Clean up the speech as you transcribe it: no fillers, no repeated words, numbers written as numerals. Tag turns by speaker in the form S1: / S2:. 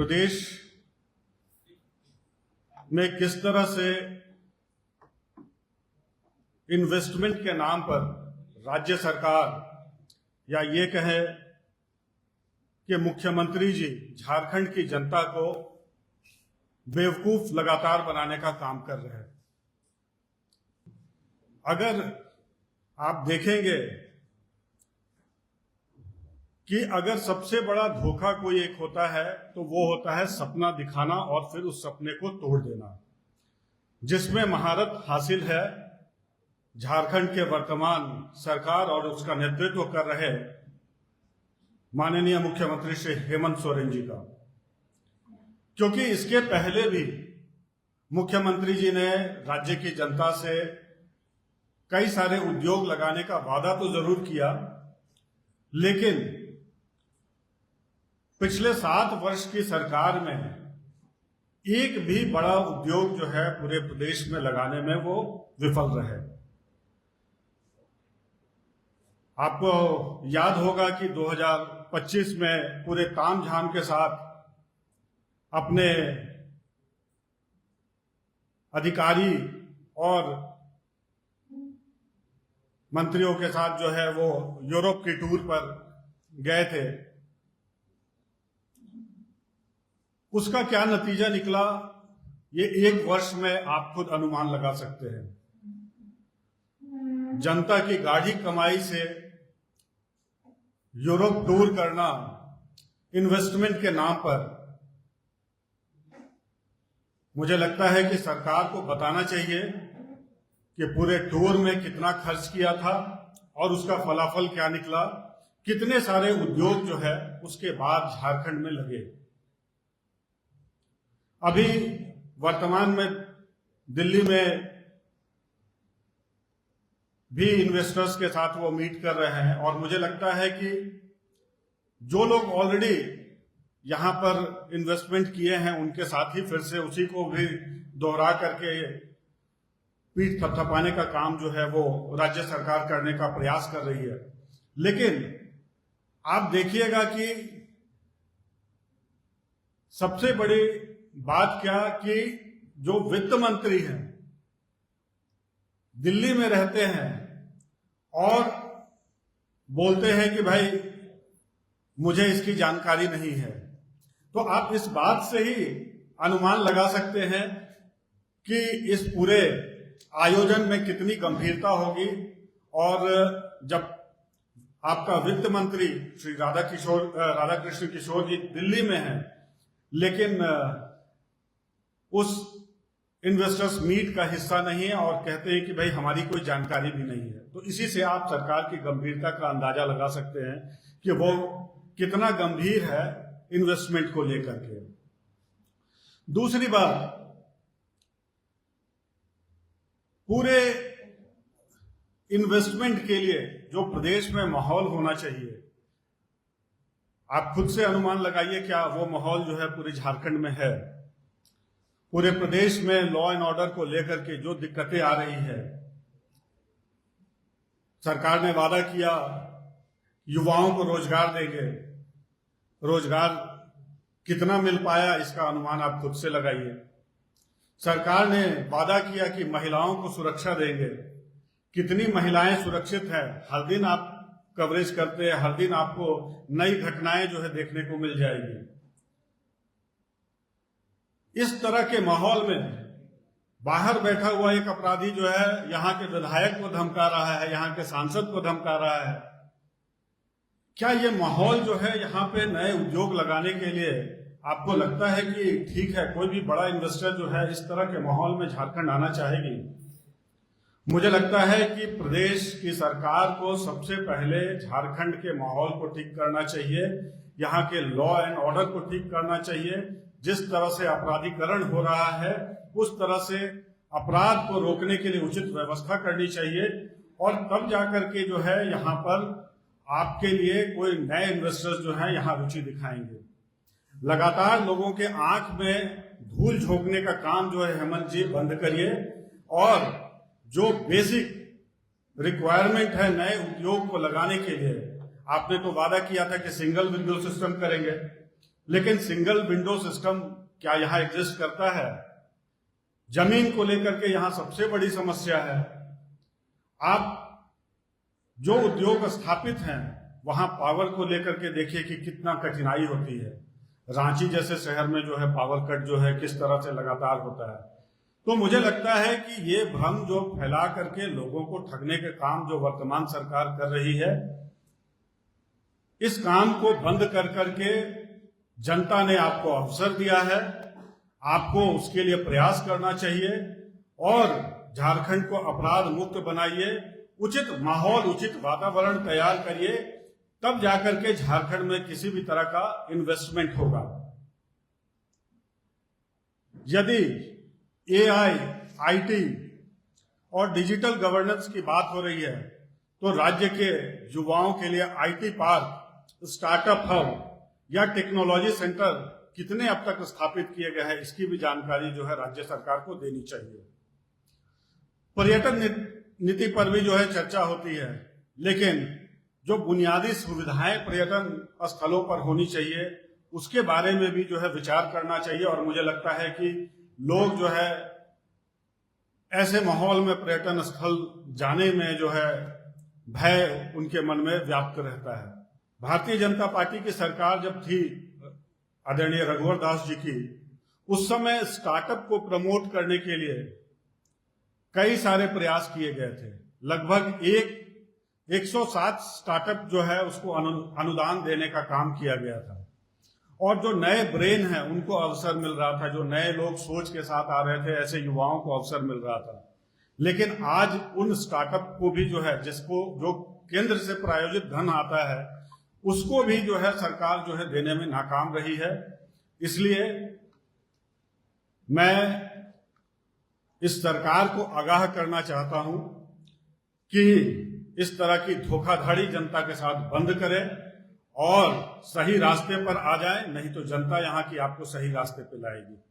S1: प्रदेश में किस तरह से इन्वेस्टमेंट के नाम पर राज्य सरकार या ये कहे कि मुख्यमंत्री जी झारखंड की जनता को बेवकूफ लगातार बनाने का काम कर रहे हैं। अगर आप देखेंगे कि अगर सबसे बड़ा धोखा कोई एक होता है तो वो होता है सपना दिखाना और फिर उस सपने को तोड़ देना। जिसमें महारत हासिल है झारखंड के वर्तमान सरकार और उसका नेतृत्व कर रहे माननीय मुख्यमंत्री श्री हेमंत सोरेन जी का, क्योंकि इसके पहले भी मुख्यमंत्री जी ने राज्य की जनता से कई सारे उद्योग लगाने का वादा तो जरूर किया, लेकिन पिछले 7 वर्ष की सरकार में एक भी बड़ा उद्योग जो है पूरे प्रदेश में लगाने में वो विफल रहे। आपको याद होगा कि 2025 में पूरे तामझाम के साथ अपने अधिकारी और मंत्रियों के साथ जो है वो यूरोप की टूर पर गए थे। उसका क्या नतीजा निकला ये 1 वर्ष में आप खुद अनुमान लगा सकते हैं। जनता की गाढ़ी कमाई से यूरोप टूर करना इन्वेस्टमेंट के नाम पर, मुझे लगता है कि सरकार को बताना चाहिए कि पूरे टूर में कितना खर्च किया था और उसका फलाफल क्या निकला, कितने सारे उद्योग जो है उसके बाद झारखंड में लगे। अभी वर्तमान में दिल्ली में भी इन्वेस्टर्स के साथ वो मीट कर रहे हैं और मुझे लगता है कि जो लोग ऑलरेडी यहां पर इन्वेस्टमेंट किए हैं उनके साथ ही फिर से उसी को भी दोहरा करके पीठ थपथपाने का काम जो है वो राज्य सरकार करने का प्रयास कर रही है। लेकिन आप देखिएगा कि सबसे बड़ी बात क्या कि जो वित्त मंत्री हैं दिल्ली में रहते हैं और बोलते हैं कि भाई मुझे इसकी जानकारी नहीं है, तो आप इस बात से ही अनुमान लगा सकते हैं कि इस पूरे आयोजन में कितनी गंभीरता होगी। और जब आपका वित्त मंत्री श्री राधाकृष्ण किशोर जी दिल्ली में हैं लेकिन उस इन्वेस्टर्स मीट का हिस्सा नहीं है और कहते हैं कि भाई हमारी कोई जानकारी भी नहीं है, तो इसी से आप सरकार की गंभीरता का अंदाजा लगा सकते हैं कि वो कितना गंभीर है इन्वेस्टमेंट को लेकर के। दूसरी बात, पूरे इन्वेस्टमेंट के लिए जो प्रदेश में माहौल होना चाहिए, आप खुद से अनुमान लगाइए क्या वो माहौल जो है पूरे झारखंड में है। पूरे प्रदेश में लॉ एंड ऑर्डर को लेकर के जो दिक्कतें आ रही है, सरकार ने वादा किया युवाओं को रोजगार देंगे, रोजगार कितना मिल पाया इसका अनुमान आप खुद से लगाइए। सरकार ने वादा किया कि महिलाओं को सुरक्षा देंगे, कितनी महिलाएं सुरक्षित हैं, हर दिन आप कवरेज करते हैं, हर दिन आपको नई घटनाएं जो है देखने को मिल जाएगी। इस तरह के माहौल में बाहर बैठा हुआ एक अपराधी जो है यहां के विधायक को धमका रहा है, यहां के सांसद को धमका रहा है। क्या ये माहौल जो है यहां पे नए उद्योग लगाने के लिए आपको लगता है कि ठीक है, कोई भी बड़ा इन्वेस्टर जो है इस तरह के माहौल में झारखंड आना चाहेगी? मुझे लगता है कि प्रदेश की सरकार को सबसे पहले झारखंड के माहौल को ठीक करना चाहिए, यहाँ के लॉ एंड ऑर्डर को ठीक करना चाहिए। जिस तरह से अपराधीकरण हो रहा है उस तरह से अपराध को रोकने के लिए उचित व्यवस्था करनी चाहिए और तब जाकर के जो है यहाँ पर आपके लिए कोई नए इन्वेस्टर्स जो है यहाँ रुचि दिखाएंगे। लगातार लोगों के आंख में धूल झोंकने का काम जो है हेमंत जी बंद करिए और जो बेसिक रिक्वायरमेंट है नए उद्योग को लगाने के लिए, आपने तो वादा किया था कि सिंगल विंडो सिस्टम करेंगे, लेकिन सिंगल विंडो सिस्टम क्या यहां एग्जिस्ट करता है? जमीन को लेकर के यहां सबसे बड़ी समस्या है। आप जो उद्योग स्थापित हैं वहां पावर को लेकर के देखिए कि कितना कठिनाई होती है। रांची जैसे शहर में जो है पावर कट जो है किस तरह से लगातार होता है। तो मुझे लगता है कि ये भ्रम जो फैला करके लोगों को ठगने के काम जो वर्तमान सरकार कर रही है, इस काम को बंद कर करके जनता ने आपको अवसर दिया है, आपको उसके लिए प्रयास करना चाहिए और झारखंड को अपराध मुक्त बनाइए, उचित माहौल उचित वातावरण तैयार करिए, तब जाकर के झारखंड में किसी भी तरह का इन्वेस्टमेंट होगा। यदि एआई, आईटी और डिजिटल गवर्नेंस की बात हो रही है तो राज्य के युवाओं के लिए आईटी पार्क, स्टार्टअप हब या टेक्नोलॉजी सेंटर कितने अब तक स्थापित किए गए हैं, इसकी भी जानकारी जो है राज्य सरकार को देनी चाहिए। पर्यटन नीति पर भी जो है चर्चा होती है, लेकिन जो बुनियादी सुविधाएं पर्यटन स्थलों पर होनी चाहिए उसके बारे में भी जो है विचार करना चाहिए। और मुझे लगता है कि लोग जो है ऐसे माहौल में पर्यटन स्थल जाने में जो है भय उनके मन में व्याप्त रहता है। भारतीय जनता पार्टी की सरकार जब थी आदरणीय रघुवर दास जी की, उस समय स्टार्टअप को प्रमोट करने के लिए कई सारे प्रयास किए गए थे। लगभग 107 स्टार्टअप जो है उसको अनुदान देने का काम किया गया था और जो नए ब्रेन हैं उनको अवसर मिल रहा था, जो नए लोग सोच के साथ आ रहे थे ऐसे युवाओं को अवसर मिल रहा था। लेकिन आज उन स्टार्टअप को भी जो है जिसको जो केंद्र से प्रायोजित धन आता है उसको भी जो है सरकार जो है देने में नाकाम रही है। इसलिए मैं इस सरकार को आगाह करना चाहता हूं कि इस तरह की धोखाधड़ी जनता के साथ बंद करें और सही रास्ते पर आ जाए, नहीं तो जनता यहां की आपको सही रास्ते पे लाएगी।